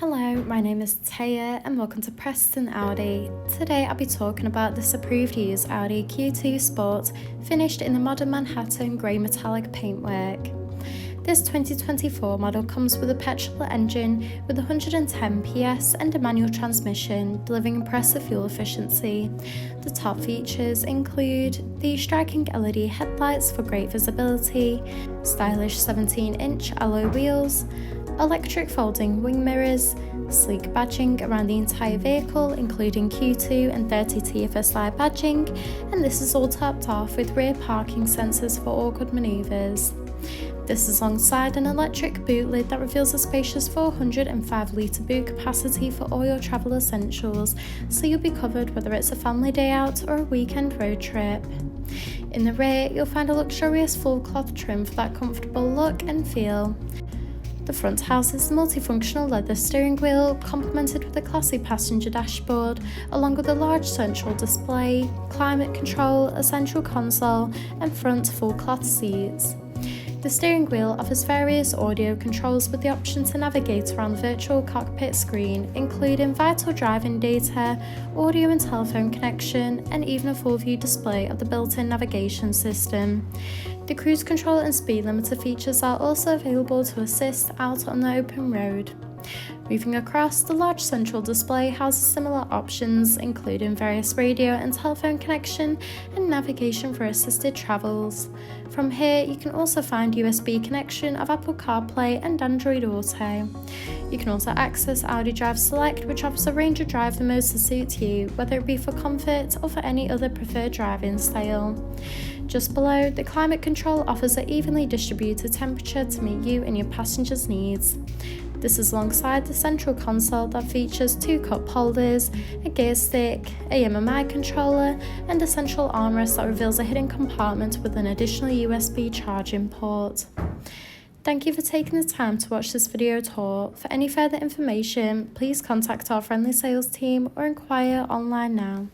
Hello, my name is Taya and welcome to Preston Audi. Today I'll be talking about this approved use Audi Q2 Sport finished in the modern Manhattan grey metallic paintwork. This 2024 model comes with a petrol engine with 110 PS and a manual transmission, delivering impressive fuel efficiency. The top features include the striking LED headlights for great visibility, stylish 17-inch alloy wheels, electric folding wing mirrors, sleek badging around the entire vehicle including Q2 and 30 TFSI badging, and this is all topped off with rear parking sensors for awkward manoeuvres. This is alongside an electric boot lid that reveals a spacious 405 litre boot capacity for all your travel essentials, so you'll be covered whether it's a family day out or a weekend road trip. In the rear, you'll find a luxurious full cloth trim for that comfortable look and feel. The front houses the multifunctional leather steering wheel, complemented with a classy passenger dashboard, along with a large central display, climate control, a central console, and front full cloth seats. The steering wheel offers various audio controls with the option to navigate around the virtual cockpit screen, including vital driving data, audio and telephone connection, and even a full view display of the built-in navigation system. The cruise control and speed limiter features are also available to assist out on the open road. Moving across, the large central display houses similar options, including various radio and telephone connection and navigation for assisted travels. From here, you can also find USB connection of Apple CarPlay and Android Auto. You can also access Audi Drive Select, which offers a range of driving modes to suit you, whether it be for comfort or for any other preferred driving style. Just below, the climate control offers an evenly distributed temperature to meet you and your passengers' needs. This is alongside the central console that features two cup holders, a gear stick, a MMI controller, and a central armrest that reveals a hidden compartment with an additional USB charging port. Thank you for taking the time to watch this video tour. For any further information, please contact our friendly sales team or inquire online now.